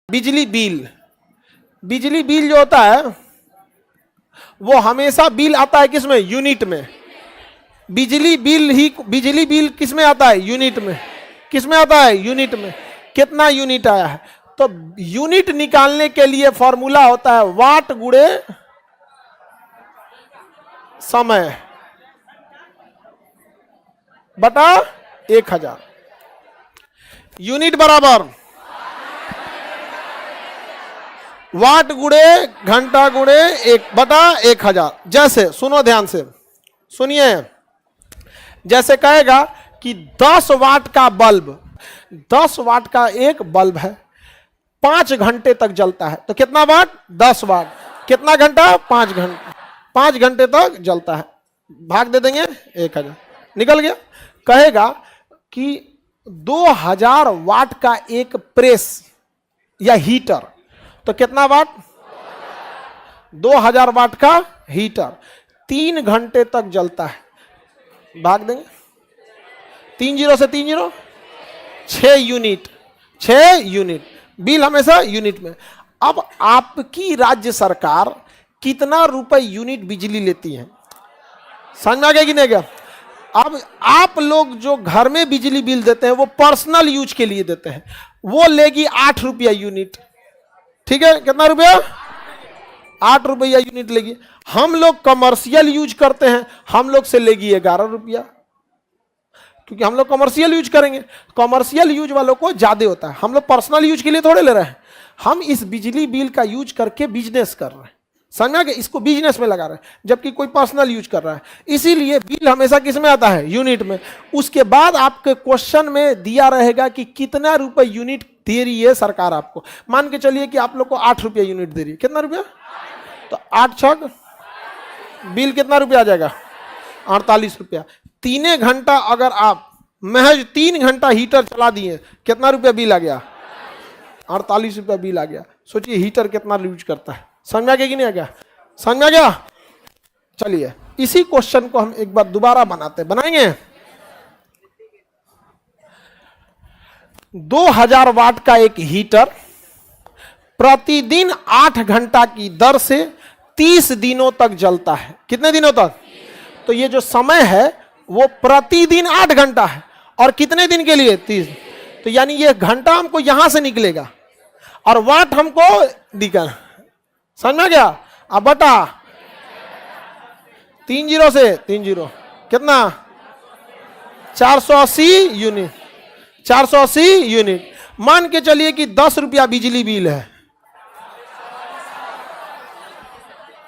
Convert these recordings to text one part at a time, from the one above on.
बिजली बिल, बिजली बिल जो होता है वो हमेशा बिल आता है किसमें? यूनिट में। बिजली बिल किसमें आता है? यूनिट में। किसमें आता है? यूनिट में। कितना यूनिट आया है? तो यूनिट निकालने के लिए फॉर्मूला होता है वाट गुणे समय बटा 1000। यूनिट बराबर वाट गुणे घंटा गुणे 1/1000। जैसे सुनो ध्यान से सुनिए, जैसे कहेगा कि 10 वाट का बल्ब, 10 वाट का एक बल्ब है, 5 घंटे तक जलता है। तो कितना वाट? 10 वाट। कितना घंटा? 5 घंटा। 5 घंटे तक जलता है। भाग दे देंगे 1000, निकल गया। कहेगा कि 2000 वाट का एक प्रेस या हीटर, तो कितना वाट? 2000 वाट का हीटर 3 घंटे तक जलता है। भाग देंगे 3 0 से 3 0, 6 यूनिट। 6 यूनिट। बिल हमेशा यूनिट में। अब आपकी राज्य सरकार कितना रुपए यूनिट बिजली लेती है? समझ में आ गया कि नहीं गया? अब आप लोग जो घर में बिजली बिल देते हैं वो पर्सनल यूज के लिए देते हैं, वो लेगी 8 रुपया यूनिट। ठीक है, कितना रुपया? 8 रुपया यूनिट लेगी। हम लोग कमर्शियल यूज करते हैं, हम लोग से लेगी 11 रुपया, क्योंकि हम लोग कमर्शियल यूज करेंगे। कमर्शियल यूज वालों को ज्यादा होता है, हम लोग पर्सनल यूज के लिए थोड़े ले रहे हैं। हम इस बिजली बिल का यूज करके बिजनेस कर रहे हैं, समझा कि इसको बिजनेस में लगा रहे हैं, जबकि कोई पर्सनल यूज कर रहा है। इसीलिए बिल हमेशा किस में आता है? यूनिट में। उसके बाद आपके क्वेश्चन में दिया रहेगा कि कितना रुपए यूनिट दे रही है सरकार आपको। मान के चलिए कि आप लोग को 8 रुपया यूनिट दे रही है। कितना रुपया? तो 8 छक बिल कितना रुपया आ जाएगा? 48 रुपया। 3 घंटा अगर आप महज 3 घंटा हीटर चला दिए, कितना रुपया बिल आ गया? 48 रुपया बिल आ गया। सोचिए हीटर कितना यूज करता है। समझ में आ गया कि नहीं आ गया? समझ में आ गया? चलिए इसी क्वेश्चन को हम एक बार दोबारा बनाएंगे। 2000 वाट का एक हीटर प्रतिदिन 8 घंटा की दर से 30 दिनों तक जलता है। कितने दिनों तक? तो ये जो समय है वो प्रतिदिन 8 घंटा है, और कितने दिन के लिए? 30। तो यानी ये घंटा हमको यहां से निकलेगा और वाट हमको दिखा। समझ में आ गया? अब बटा 3 0 से 3 0, कितना? 480 यूनिट। 480 यूनिट। मान के चलिए कि 10 रुपया बिजली बिल है,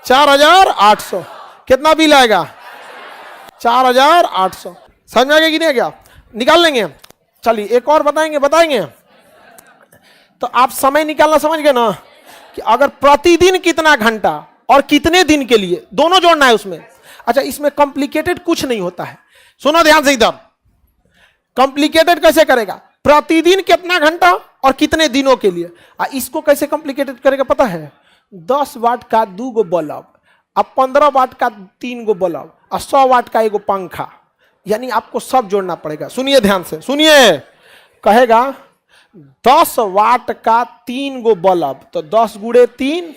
4800। कितना बिल आएगा? 4800। समझ में आ गया कि नहीं गया? निकाल लेंगे। चलिए एक और बताएंगे। तो आप समय निकालना समझ गए ना, कि अगर प्रतिदिन कितना घंटा और कितने दिन के लिए, दोनों जोड़ना है उसमें। अच्छा, इसमें कॉम्प्लिकेटेड कुछ नहीं होता है, सुनो ध्यान से। इधर कॉम्प्लिकेटेड कैसे करेगा? प्रतिदिन कितना घंटा और कितने दिनों के लिए। इसको कैसे कॉम्प्लिकेटेड करेगा पता है? 10 वाट का 2 गो बल्ब, अब 15 वाट का 3 गो बल्ब, और 100 वाट का 1 गो पंखा। यानी आपको सब जोड़ना पड़ेगा। सुनिए ध्यान से, सुनिए। कहेगा 10 वाट का 3 गो बल्ब, तो 10 गुणे 3,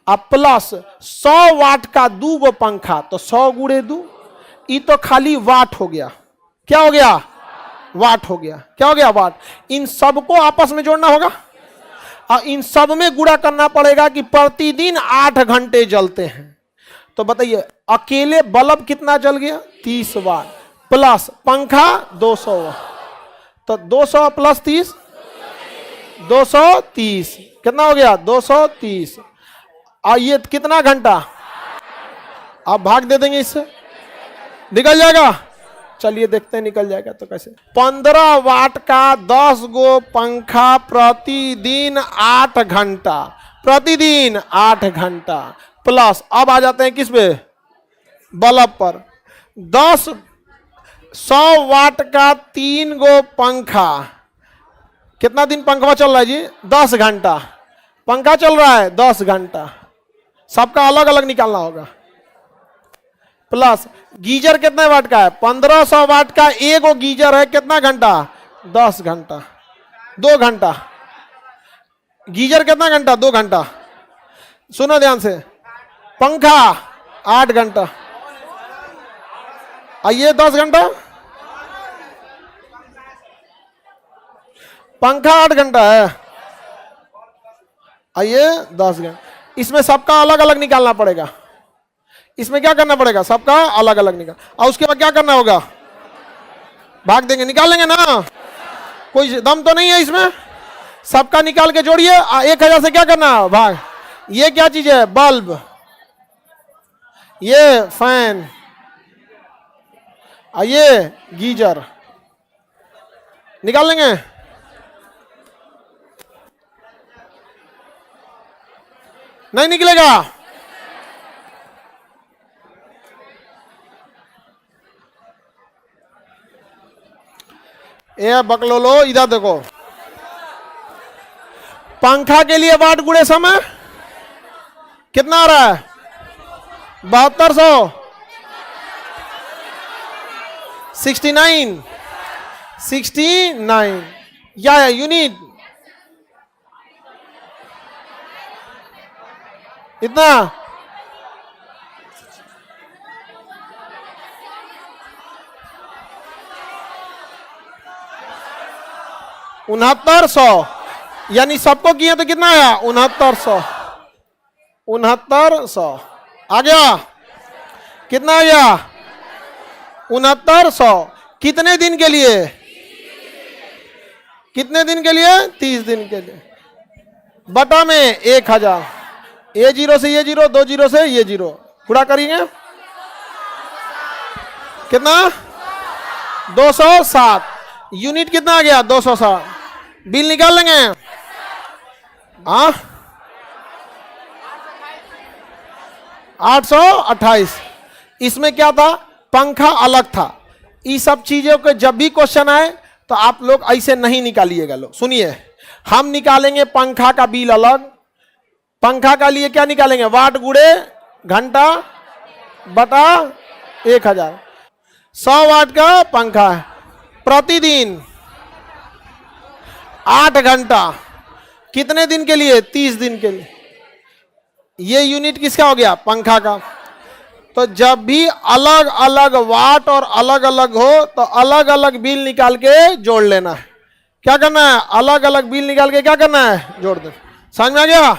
अब प्लस 100 वाट का 2 गो पंखा, तो 100 गुणे 2। ये तो खाली वाट हो गया। क्या हो गया? वाट हो गया। क्या हो गया? वाट। इन सबको आपस में जोड़ना होगा और इन सब में गुणा करना पड़ेगा कि प्रतिदिन 8 घंटे जलते हैं। तो बताइए अकेले बल्ब कितना जल गया? 30 वाट, प्लस पंखा 200 वाट, तो 200 प्लस 30 230। कितना हो गया? 230। और ये कितना घंटा? आप भाग दे देंगे, इससे निकल जाएगा। चलिए देखते हैं निकल जाएगा तो कैसे। 15 वाट का 10 गो पंखा प्रतिदिन 8 घंटा, प्रतिदिन 8 घंटा, प्लस अब आ जाते हैं किस पे? बल्ब पर। 100 वाट का 3 गो पंखा, कितना दिन पंखा चल रहा है जी? 10 घंटा पंखा चल रहा है, 10 घंटा। सबका अलग अलग निकालना होगा। प्लस गीजर कितने वाट का है? 1500 वाट का 1 गो गीजर है, कितना घंटा? 10 घंटा, 2 घंटा। गीजर कितना घंटा? 2 घंटा। सुनो ध्यान से, पंखा 8 घंटा, आइए 10 घंटा, पंखा 8 घंटा है, आइए 10 घंटा। इसमें सबका अलग अलग निकालना पड़ेगा। इसमें क्या करना पड़ेगा? सबका अलग अलग निकाल, और उसके बाद क्या करना होगा? भाग देंगे, निकाल लेंगे ना, कोई दम तो नहीं है इसमें। सबका निकाल के जोड़िए, 1000 से क्या करना? भाग। ये क्या चीज है? बल्ब, ये फैन, ये गीजर, निकाल लेंगे। नहीं निकलेगा। ये बकलोलो, इधर देखो, पंखा के लिए वाट गुणे समय कितना आ रहा है? 7200, 69 या यूनिट इतना। उनहत्तर सौ, यानी सबको किए तो कितना आया? 6900। 6900 आ गया। कितना आ गया? 6900। कितने दिन के लिए? कितने दिन के लिए? 30 दिन के लिए। बटा में 1000, ये 0 से ये 0, 2 0 से ये 0, गुणा करेंगे कितना? 207। यूनिट कितना आ गया? 207। बिल निकाल लेंगे। हाँ, 828। इसमें क्या था? पंखा अलग था। इस सब चीजों के जब भी क्वेश्चन आए तो आप लोग ऐसे नहीं निकालिएगा। लोग सुनिए, हम निकालेंगे पंखा का बिल अलग। पंखा का लिए क्या निकालेंगे? वाट गुणे घंटा बटा 1000। 100 वाट का पंखा है, प्रतिदिन 8 घंटा, कितने दिन के लिए? 30 दिन के लिए। ये यूनिट किसका हो गया? पंखा का। तो जब भी अलग अलग वाट और अलग अलग हो तो अलग अलग बिल निकाल के जोड़ लेना है। क्या करना है? अलग अलग बिल निकाल के क्या करना है? जोड़ देना। समझ में आ गया?